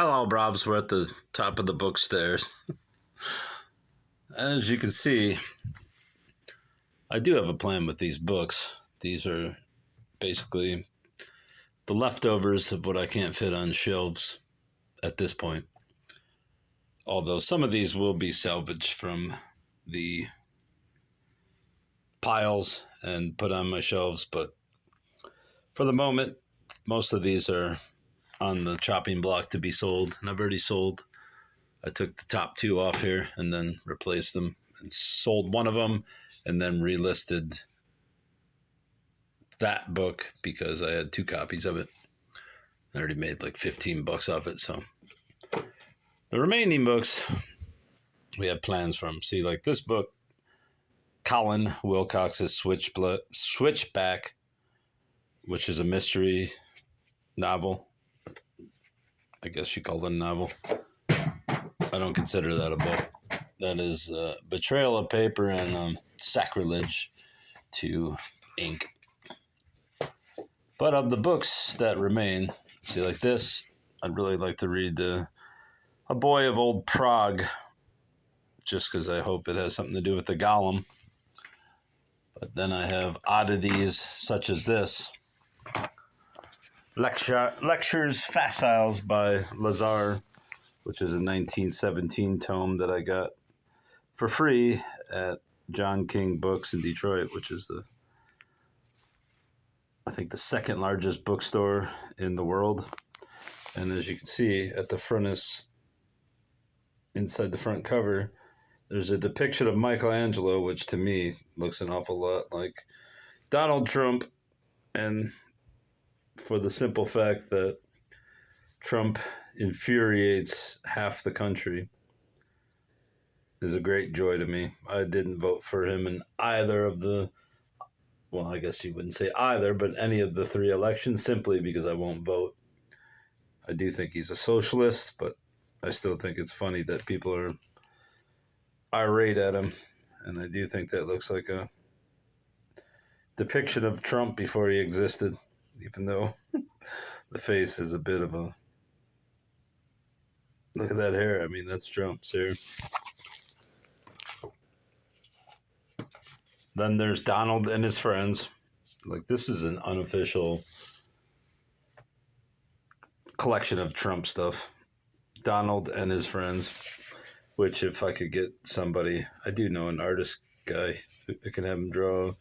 Hello, Brobs. We're at the top of the book stairs. As you can see, I do have a plan with these books. These are basically the leftovers of what I can't fit on shelves at this point. Although some of these will be salvaged from the piles and put on my shelves, but for the moment, most of these are on the chopping block to be sold, and I've already sold. I took the top two off here and then replaced them and sold one of them and then relisted that book because I had 2 copies of it. I already made like $15 off it. So the remaining books we have plans from. See, like this book, Colin Wilcox's Switchback, which is a mystery novel. I guess you call it a novel. I don't consider that a book. That is betrayal of paper and sacrilege to ink. But of the books that remain, see, like this, I'd really like to read A Boy of Old Prague, just because I hope it has something to do with the Golem. But then I have oddities such as this. Lectures Faciles by Lazar, which is a 1917 tome that I got for free at John King Books in Detroit, which is I think the second largest bookstore in the world. And as you can see at the front inside the front cover, there's a depiction of Michelangelo, which to me looks an awful lot like Donald Trump, and for the simple fact that Trump infuriates half the country is a great joy to me. I didn't vote for him in either of well, I guess you wouldn't say either, but any of the 3 elections, simply because I won't vote. I do think he's a socialist, but I still think it's funny that people are irate at him. And I do think that looks like a depiction of Trump before he existed, even though the face is a bit of a... Look at that hair. I mean, that's Trump's hair. Then there's Donald and his friends. Like, this is an unofficial collection of Trump stuff. Donald and his friends, which if I could get somebody, I do know an artist guy who can have him draw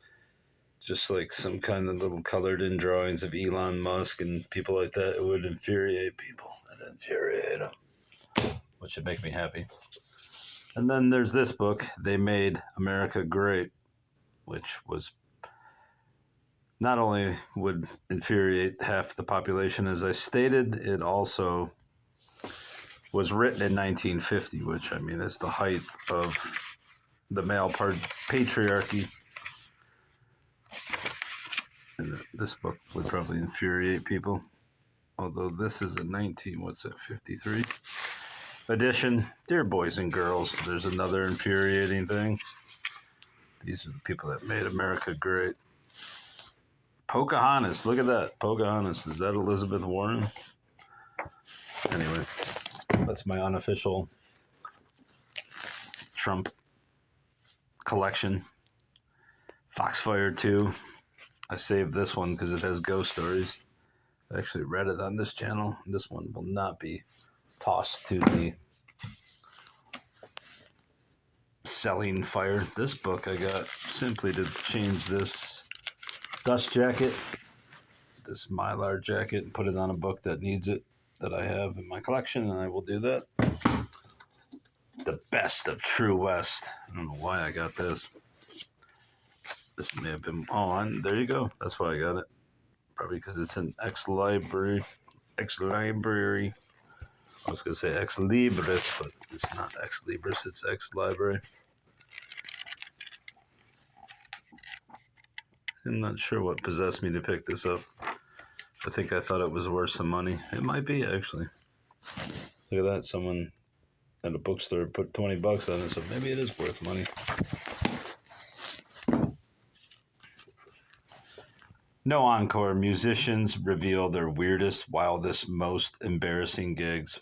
just like some kind of little colored in drawings of Elon Musk and people like that. It would infuriate people. It'd infuriate them, which would make me happy. And then there's this book, They Made America Great, which was not only would infuriate half the population, as I stated, it also was written in 1950, which, I mean, is the height of the male patriarchy. And this book would probably infuriate people. Although this is a 53 edition. Dear boys and girls, there's another infuriating thing. These are the people that made America great. Pocahontas, look at that. Pocahontas, is that Elizabeth Warren? Anyway, that's my unofficial Trump collection. Foxfire 2. I saved this one because it has ghost stories. I actually read it on this channel. This one will not be tossed to the selling fire. This book I got simply to change this dust jacket, this Mylar jacket, and put it on a book that needs it, that I have in my collection, and I will do that. The Best of True West. I don't know why I got this. This may have been... Oh, and there you go. That's why I got it. Probably because it's an ex-library. I was going to say ex-libris, but it's not ex-libris. It's ex-library. I'm not sure what possessed me to pick this up. I think I thought it was worth some money. It might be, actually. Look at that. Someone at a bookstore put $20 on it, so maybe it is worth money. No encore. Musicians reveal their weirdest, wildest, most embarrassing gigs.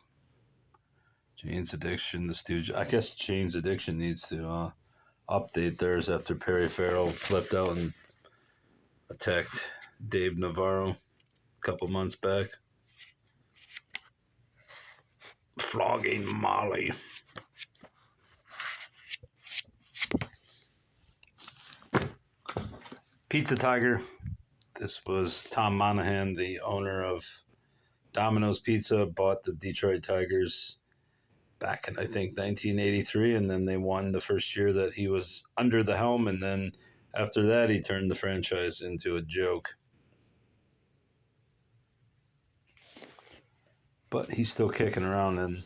Jane's Addiction, The Stooge. I guess Jane's Addiction needs to update theirs after Perry Farrell flipped out and attacked Dave Navarro a couple months back. Flogging Molly. Pizza Tiger. This was Tom Monahan, the owner of Domino's Pizza, bought the Detroit Tigers back in, I think, 1983, and then they won the first year that he was under the helm, and then after that, he turned the franchise into a joke. But he's still kicking around and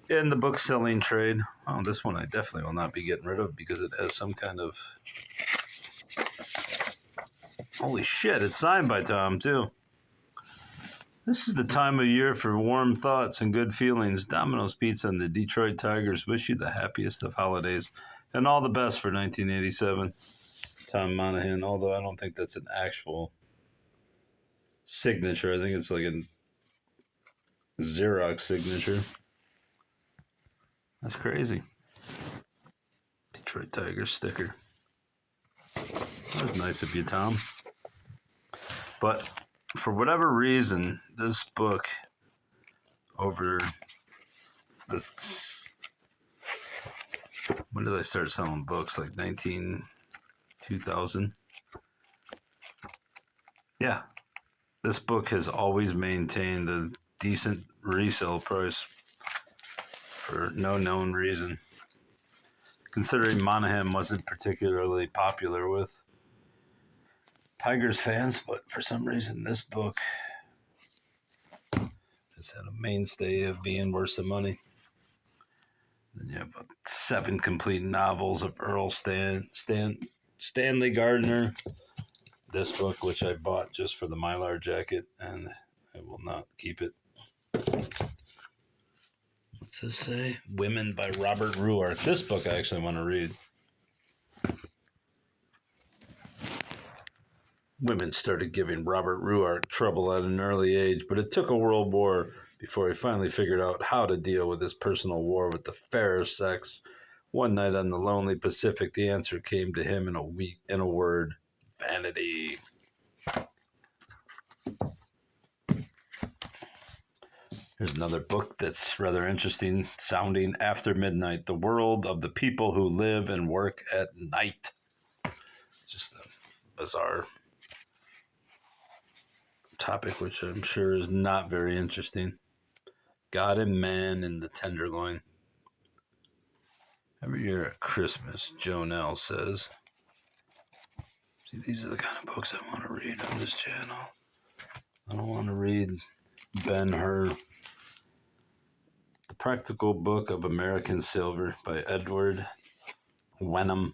in the book selling trade. Oh, this one I definitely will not be getting rid of because it has some kind of... Holy shit, it's signed by Tom, too. This is the time of year for warm thoughts and good feelings. Domino's Pizza and the Detroit Tigers wish you the happiest of holidays and all the best for 1987. Tom Monahan, although I don't think that's an actual signature. I think it's like a Xerox signature. That's crazy. Detroit Tigers sticker. That was nice of you, Tom. But for whatever reason, this book over the... When did I start selling books? Like 2000? Yeah. This book has always maintained a decent resale price for no known reason. Considering Monahan wasn't particularly popular with Tigers fans, but for some reason this book has had a mainstay of being worth the money. Then you have 7 complete novels of Earl Stanley Gardner. This book, which I bought just for the Mylar jacket, and I will not keep it. What's this say? Women by Robert Ruark. This book I actually want to read. Women started giving Robert Ruark trouble at an early age, but it took a world war before he finally figured out how to deal with his personal war with the fairer sex. One night on the lonely Pacific, the answer came to him in a word: vanity. Here's another book that's rather interesting sounding: After Midnight, The World of the People Who Live and Work at Night. Just a bizarre topic, which I'm sure is not very interesting. God and Man in the Tenderloin. Every year at Christmas, Jonelle says, see, these are the kind of books I want to read on this channel. I don't want to read Ben-Hur. The Practical Book of American Silver by Edward Wenham.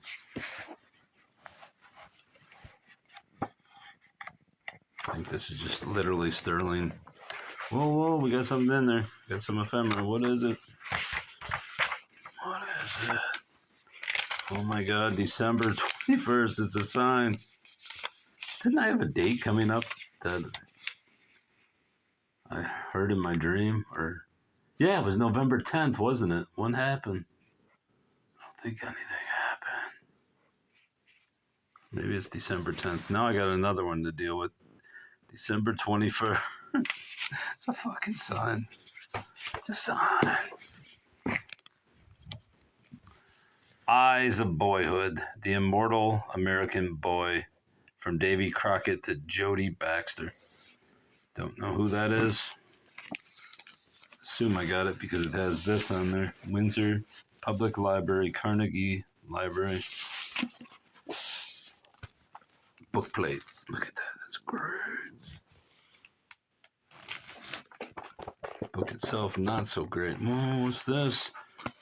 I think this is just literally sterling. Whoa, we got something in there. Got some ephemera. What is it? What is it? Oh my God, December 21st. It's a sign. Didn't I have a date coming up that I heard in my dream? Or yeah, it was November 10th, wasn't it? What happened? I don't think anything happened. Maybe it's December 10th. Now I got another one to deal with. December 21st. It's a fucking sign. It's a sign. Eyes of Boyhood, The Immortal American Boy, from Davy Crockett to Jodie Baxter. Don't know who that is. Assume I got it because it has this on there. Windsor Public Library, Carnegie Library. Book plate. Look at that. That's great. Book itself, not so great. Oh, what's this?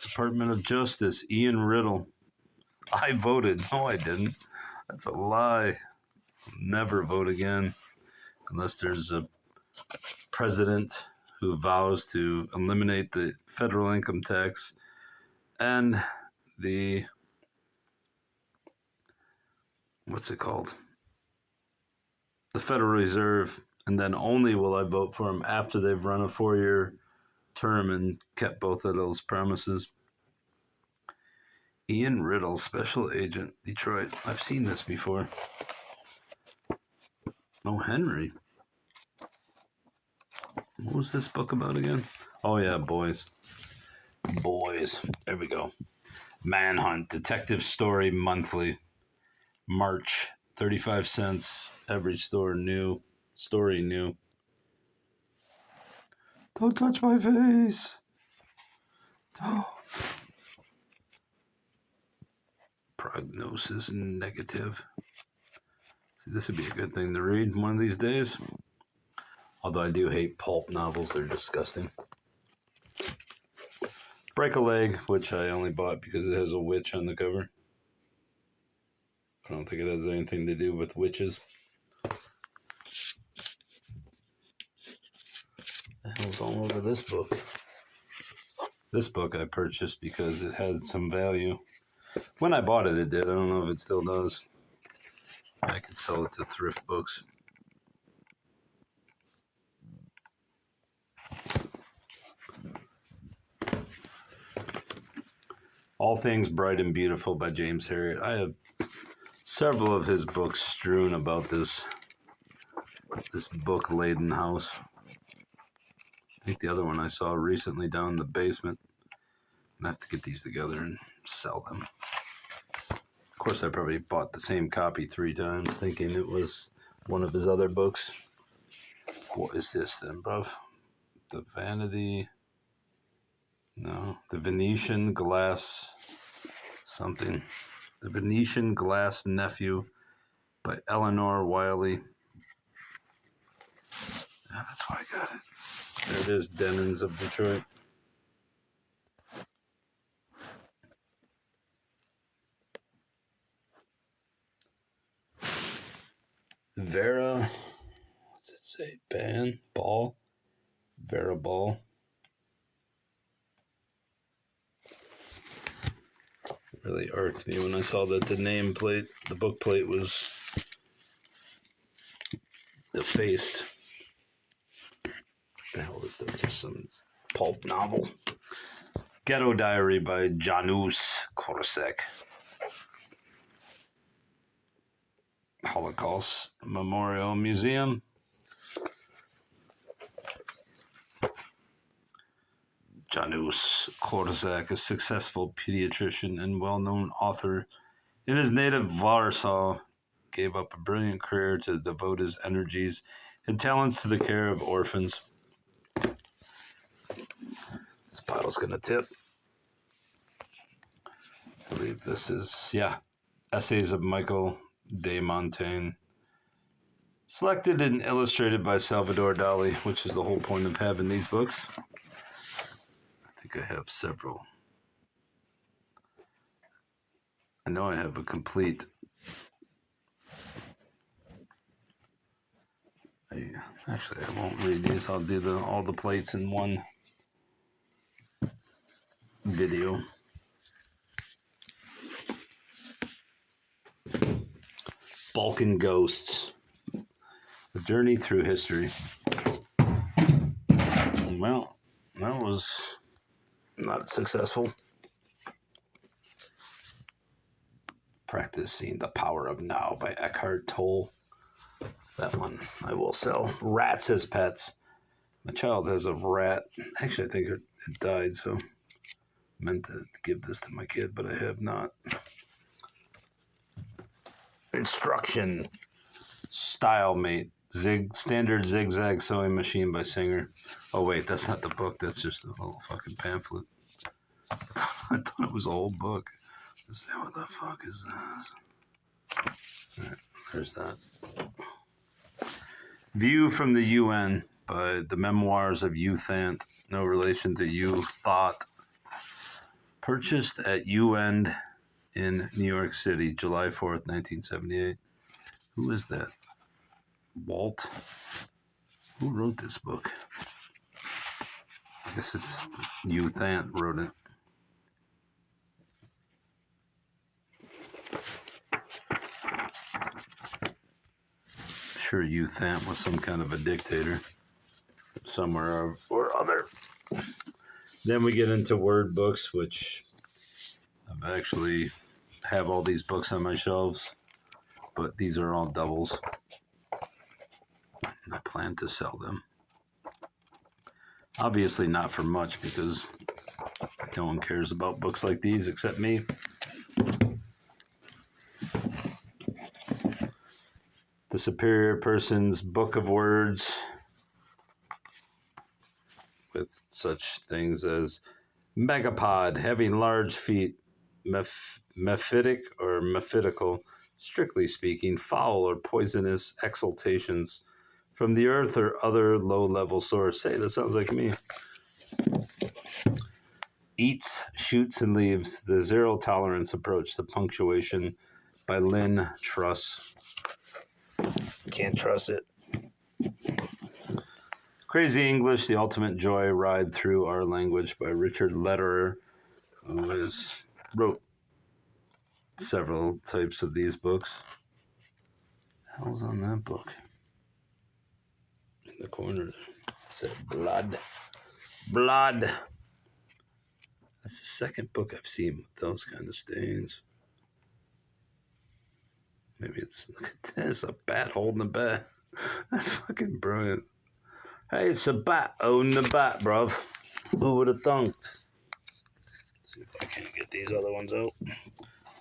Department of Justice, Ian Riddle. I voted. No, I didn't. That's a lie. I'll never vote again unless there's a president who vows to eliminate the federal income tax and the, what's it called? The Federal Reserve, and then only will I vote for them after they've run a 4-year term and kept both of those promises. Ian Riddle, Special Agent, Detroit. I've seen this before. Oh, Henry. What was this book about again? Oh, yeah, boys. Boys. There we go. Manhunt, Detective Story Monthly. March, 35 cents. Every store new. Story new. Don't touch my face. Don't. Prognosis negative. See, this would be a good thing to read one of these days. Although I do hate pulp novels, they're disgusting. Break a Leg, which I only bought because it has a witch on the cover. I don't think it has anything to do with witches. The hell's all over this book? This book I purchased because it had some value. When I bought it, it did. I don't know if it still does. I could sell it to thrift books. All Things Bright and Beautiful by James Herriot. I have several of his books strewn about this book-laden house. I think the other one I saw recently down in the basement. I have to get these together and sell them. Of course, I probably bought the same copy 3 times, thinking it was one of his other books. What is this then, bruv? The Vanity... No, The Venetian Glass something. The Venetian Glass Nephew by Eleanor Wiley. Yeah, that's why I got it. There it is, Denons of Detroit. Vera, what's it say? Ball? Vera Ball. Really irked me when I saw that the book plate was defaced. What the hell is that? Just some pulp novel. Ghetto Diary by Janusz Korczak. Holocaust Memorial Museum. Janusz Korczak, a successful pediatrician and well-known author in his native Warsaw, gave up a brilliant career to devote his energies and talents to the care of orphans. This bottle's going to tip. I believe this is, Essays of Michael de Montaigne. Selected and illustrated by Salvador Dali, which is the whole point of having these books. I think I have several. I know I have a complete... Actually, I won't read these. I'll do all the plates in one video. Balkan Ghosts. A Journey Through History. Well, that was not successful. Practicing the Power of Now by Eckhart Tolle. That one I will sell. Rats as Pets. My child has a rat. Actually, I think it died, so I meant to give this to my kid, but I have not. Instruction. Style Mate. Standard Zigzag Sewing Machine by Singer. Oh, wait, that's not the book. That's just a little fucking pamphlet. I thought it was a whole book. What the fuck is this? All right, there's that. View from the UN by The Memoirs of U Thant. No relation to U Thought. Purchased at UN in New York City, July 4th, 1978. Who is that? Walt? Who wrote this book? I guess it's U Thant wrote it. Sure, U Thant was some kind of a dictator somewhere or other. Then we get into word books, which I've actually have all these books on my shelves, but these are all doubles. I plan to sell them. Obviously not for much because no one cares about books like these except me. The Superior Person's Book of Words, with such things as megapod, having large feet, mephitic or mephitical, strictly speaking, foul or poisonous exhalations from the earth or other low-level source. Hey, that sounds like me. Eats, Shoots, and Leaves, the Zero Tolerance Approach to Punctuation by Lynn Truss. Can't trust it. Crazy English, The Ultimate Joy Ride Through Our Language by Richard Lederer, who has wrote several types of these books. What the hell's on that book? In the corner there. It said blood. Blood. That's the second book I've seen with those kind of stains. Maybe it's, look at this, a bat holding a bat. That's fucking brilliant. Hey, it's a bat owning a bat, bruv. Who would have thunked? Let's see if I can't get these other ones out.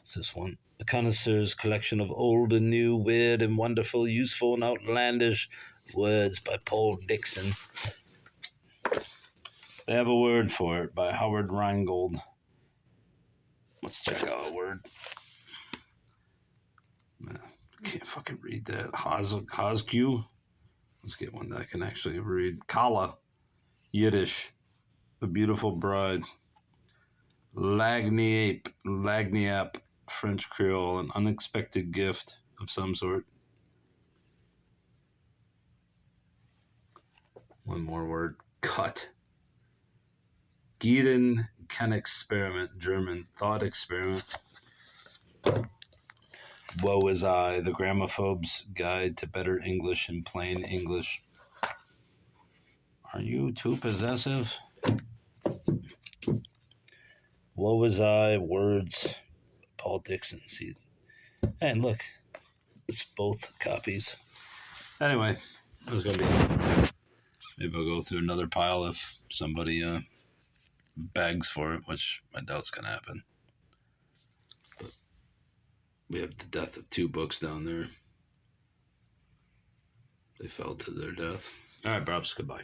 It's this one. A connoisseur's collection of old and new, weird and wonderful, useful and outlandish words by Paul Dixon. They have a word for it by Howard Rheingold. Let's check out a word. Man, I can't fucking read that. Hosque. Let's get one that I can actually read. Kala, Yiddish, a beautiful bride. Lagniappe, French Creole, an unexpected gift of some sort. One more word. Cut. Gedankenexperiment, German, thought experiment. Woe is I, the Gramophobe's Guide to Better English in Plain English. Are you too possessive? Woe is I, words, Paul Dixon. See, and look, it's both copies. Anyway, that's gonna be it. Maybe I'll go through another pile if somebody begs for it, which I doubt's gonna happen. But we have the death of 2 books down there. They fell to their death. All right, Bobs, goodbye.